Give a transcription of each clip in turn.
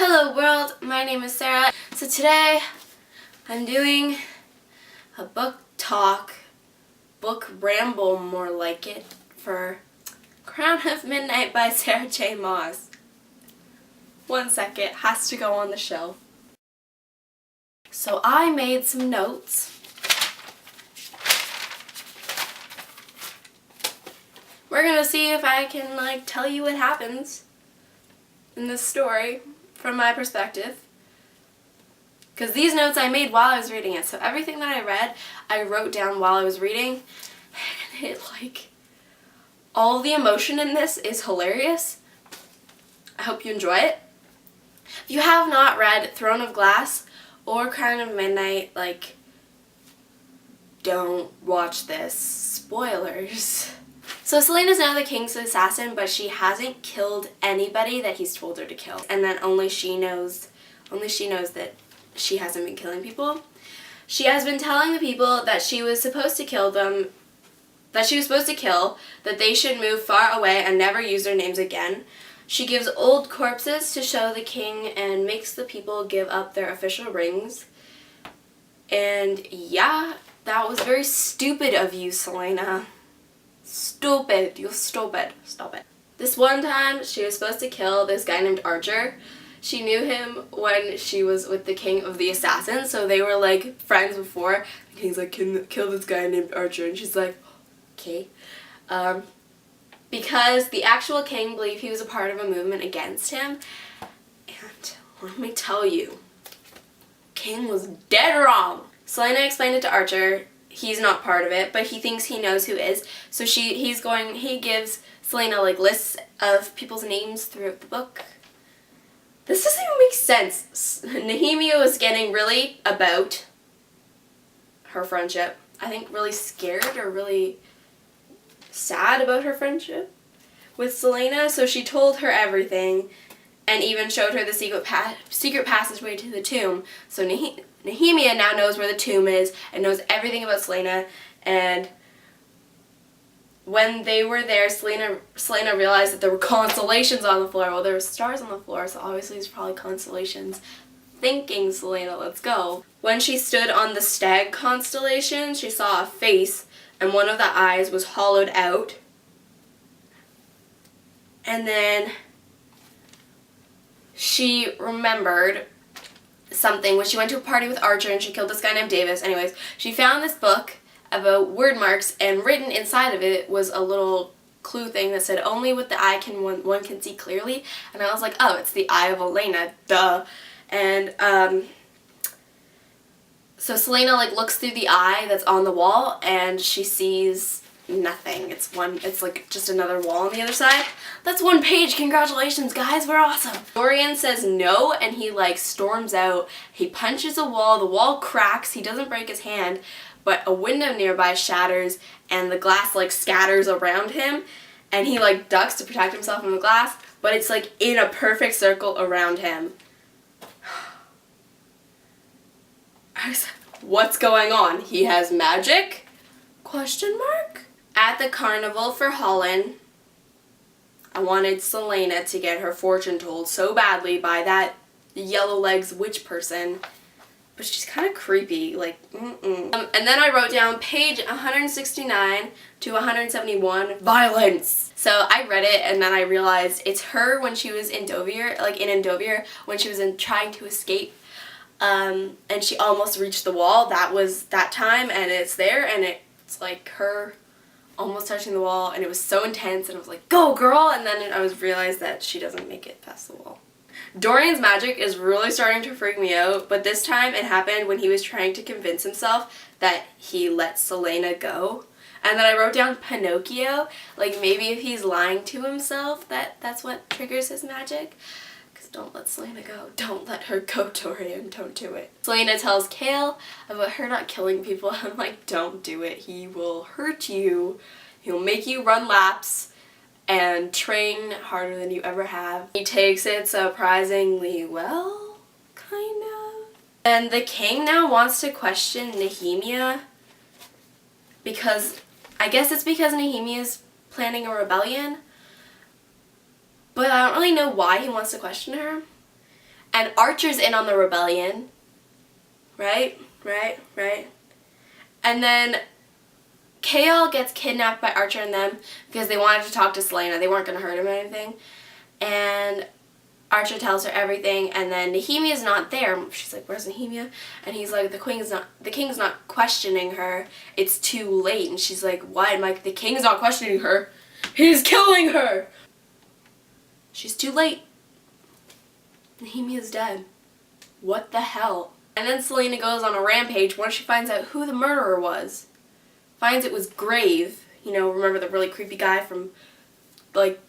Hello world, my name is Sarah. So today I'm doing a book talk, book ramble more like it, for Crown of Midnight by Sarah J. Maas. 1 second, has to go on the shelf. So I made some notes. We're gonna see if I can tell you what happens in this story from my perspective, because these notes I made while I was reading it. So everything that I read, I wrote down while I was reading, and all the emotion in this is hilarious. I hope you enjoy it. If you have not read Throne of Glass or Crown of Midnight, don't watch this. Spoilers. So Celaena's now the king's assassin, but she hasn't killed anybody that he's told her to kill. And then only she knows that she hasn't been killing people. She has been telling the people that she was supposed to kill them, that they should move far away and never use their names again. She gives old corpses to show the king and makes the people give up their official rings. And yeah, that was very stupid of you, Celaena. Stupid. You're stupid. Stop it. This one time, she was supposed to kill this guy named Archer. She knew him when she was with the king of the assassins, so they were friends before. The king's like, kill this guy named Archer, and she's like, okay. Because the actual king believed he was a part of a movement against him. And let me tell you, king was dead wrong. Celaena explained it to Archer. He's not part of it, but he thinks he knows who is. So he gives Celaena lists of people's names throughout the book. This doesn't even make sense. Nehemia was getting really about her friendship. I think really scared or really sad about her friendship with Celaena, so she told her everything and even showed her the secret passageway to the tomb. So Nehemia now knows where the tomb is and knows everything about Celaena. And when they were there, Celaena realized that there were constellations on the floor. Well, there were stars on the floor, so obviously it's probably constellations. Thinking, Celaena, let's go. When she stood on the stag constellation, she saw a face, and one of the eyes was hollowed out. And then she remembered something when she went to a party with Archer and she killed this guy named Davis. Anyways, she found this book about word marks, and written inside of it was a little clue thing that said, only with the eye can one can see clearly. And I was like, oh, it's the eye of Elena, duh. And so Celaena looks through the eye that's on the wall and she sees nothing. It's just another wall on the other side. That's 1 page. Congratulations, guys. We're awesome. Dorian says no, and he storms out. He punches a wall. The wall cracks. He doesn't break his hand, but a window nearby shatters and the glass scatters around him, and he ducks to protect himself from the glass, but it's in a perfect circle around him. I was like, what's going on? He has magic? Question mark? At the carnival for Holland, I wanted Celaena to get her fortune told so badly by that yellow legs witch person, but she's kind of creepy, And then I wrote down page 169 to 171, violence. So I read it and then I realized it's her when she was in Dovier, in Dovier, when she was trying to escape, and she almost reached the wall. That was that time, and it's there, and it's her almost touching the wall, and it was so intense, and I was like, go girl, and then I realized that she doesn't make it past the wall. Dorian's magic is really starting to freak me out, but this time it happened when he was trying to convince himself that he let Celaena go. And then I wrote down Pinocchio, maybe if he's lying to himself, that's what triggers his magic. Don't let Celaena go. Don't let her go, Dorian. Don't do it. Celaena tells Kale about her not killing people. I'm like, don't do it. He will hurt you. He'll make you run laps and train harder than you ever have. He takes it surprisingly well, kind of. And the king now wants to question Nehemia because, I guess it's because Nehemia is planning a rebellion. But I don't really know why he wants to question her. And Archer's in on the rebellion. Right? And then Kale gets kidnapped by Archer and them because they wanted to talk to Selena. They weren't going to hurt him or anything. And Archer tells her everything, and then Nehemia's not there. She's like, where's Nehemia? And he's like, the king's not questioning her. It's too late. And she's like, what? I'm like, the king's not questioning her. He's killing her. She's too late. Nehemia's dead. What the hell? And then Selena goes on a rampage once she finds out who the murderer was. Finds it was Grave. You know, remember the really creepy guy from, like,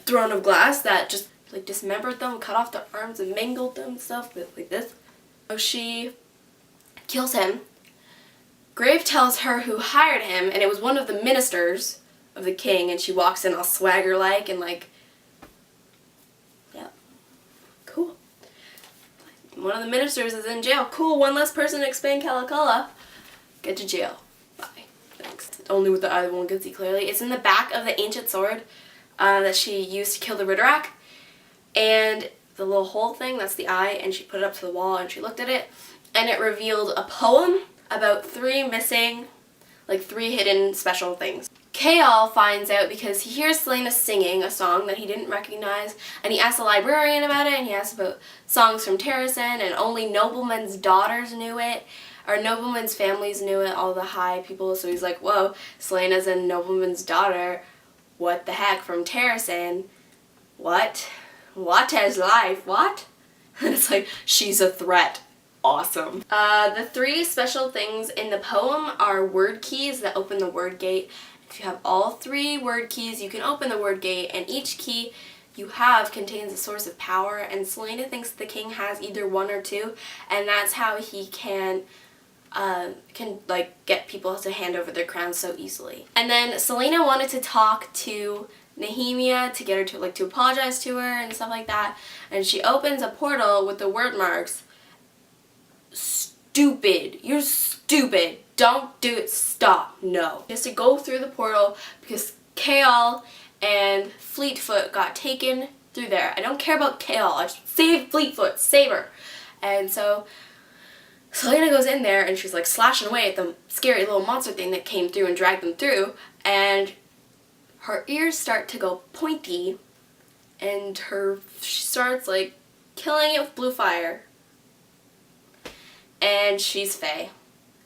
Throne of Glass that just, like, dismembered them, cut off their arms and mangled them and stuff, but like this. So she kills him. Grave tells her who hired him, and it was one of the ministers of the king, and she walks in all swagger-like and, like, yeah, cool. One of the ministers is in jail. Cool, one less person to explain Calacola. Get to jail. Bye. Thanks. Only with the eye one can see clearly. It's in the back of the ancient sword that she used to kill the Ridderak. And the little hole thing, that's the eye, and she put it up to the wall and she looked at it. And it revealed a poem about 3 missing, like 3 hidden special things. Kale finds out because he hears Selena singing a song that he didn't recognize, and he asks the librarian about it, and he asks about songs from Terrasen, and only noblemen's daughters knew it, or noblemen's families knew it, all the high people, so he's like, whoa, Selena's a nobleman's daughter, what the heck, from Terrasen, what? What is life, what? And it's like, she's a threat. Awesome. The 3 special things in the poem are word keys that open the word gate. If you have all 3 word keys, you can open the word gate, and each key you have contains a source of power, and Selena thinks the king has either 1 or 2, and that's how he can like get people to hand over their crowns so easily. And then Selena wanted to talk to Nehemia to get her to apologize to her and stuff like that, and she opens a portal with the word marks. Stupid. You're stupid. Don't do it. Stop. No. She has to go through the portal because Kale and Fleetfoot got taken through there. I don't care about Kale. I just save Fleetfoot. Save her. And so Selena goes in there and she's like slashing away at the scary little monster thing that came through and dragged them through, and her ears start to go pointy, and she starts like killing it with blue fire. And she's Fae.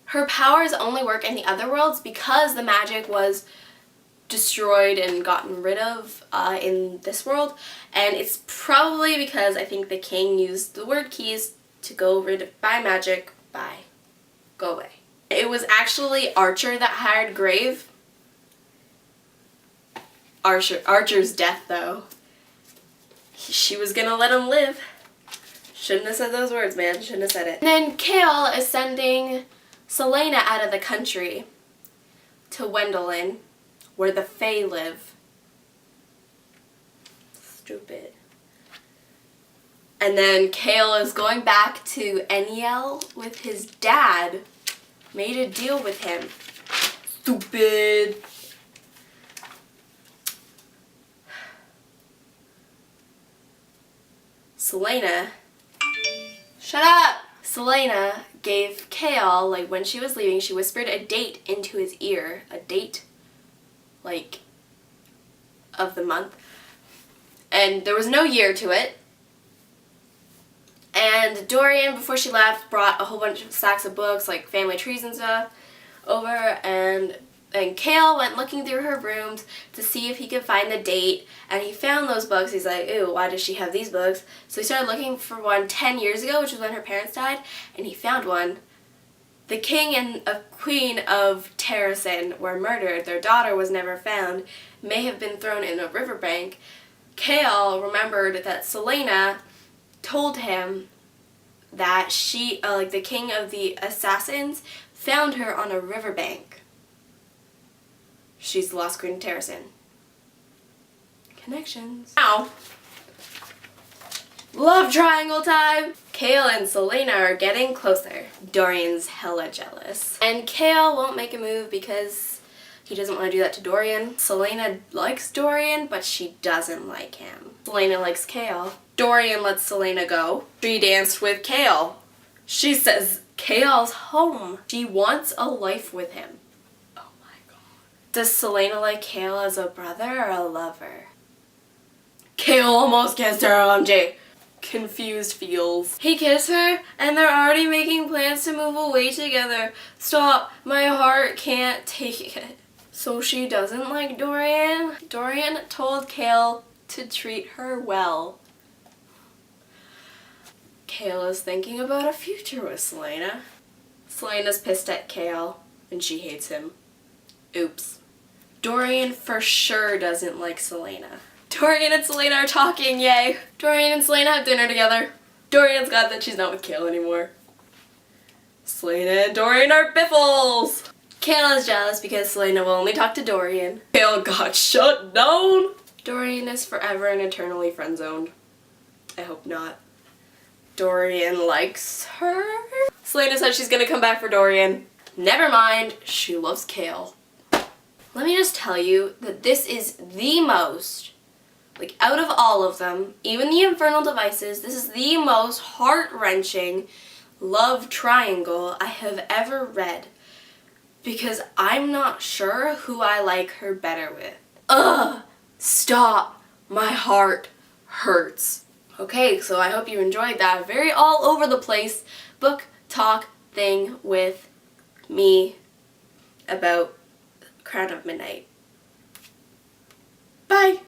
Her powers only work in the other worlds because the magic was destroyed and gotten rid of in this world. And it's probably because I think the king used the word keys to go rid of magic. Bye. Go away. It was actually Archer that hired Grave. Archer's death, though. She was gonna let him live. Shouldn't have said those words, man. Shouldn't have said it. And then Kale is sending Selena out of the country to Wendelin, where the Fae live. Stupid. And then Kale is going back to Eniel with his dad. Made a deal with him. Stupid. Selena. Shut up! Selena gave Kale, like when she was leaving, she whispered a date into his ear. A date, like, of the month. And there was no year to it. And Dorian, before she left, brought a whole bunch of stacks of books, like family trees and stuff, over, and Kale went looking through her rooms to see if he could find the date, and he found those books. He's like, ew, why does she have these books? So he started looking for one 10 years ago, which was when her parents died, and he found one. The king and queen of Terrasen were murdered. Their daughter was never found, may have been thrown in a riverbank. Kale remembered that Selena told him that she, like the king of the assassins, found her on a riverbank. She's the lost queen of Terrasen. Connections. Now, love triangle time! Kale and Selena are getting closer. Dorian's hella jealous. And Kale won't make a move because he doesn't want to do that to Dorian. Selena likes Dorian, but she doesn't like him. Selena likes Kale. Dorian lets Selena go. She danced with Kale. She says Kale's home. She wants a life with him. Oh my god. Does Selena like Kale as a brother or a lover? Kale almost kissed her, OMG. Confused feels. He kissed her and they're already making plans to move away together. Stop. My heart can't take it. So she doesn't like Dorian? Dorian told Kale to treat her well. Kale is thinking about a future with Selena. Selena's pissed at Kale and she hates him. Oops. Dorian for sure doesn't like Selena. Dorian and Selena are talking, yay! Dorian and Selena have dinner together. Dorian's glad that she's not with Kale anymore. Selena and Dorian are biffles! Kale is jealous because Selena will only talk to Dorian. Kale got shut down! Dorian is forever and eternally friend-zoned. I hope not. Dorian likes her? Selena said she's gonna come back for Dorian. Never mind, she loves Kale. Let me just tell you that this is the most, like out of all of them, even the Infernal Devices, this is the most heart-wrenching love triangle I have ever read. Because I'm not sure who I like her better with. Ugh! Stop! My heart hurts. Okay, so I hope you enjoyed that very all over the place book talk thing with me about Crown of Midnight. Bye!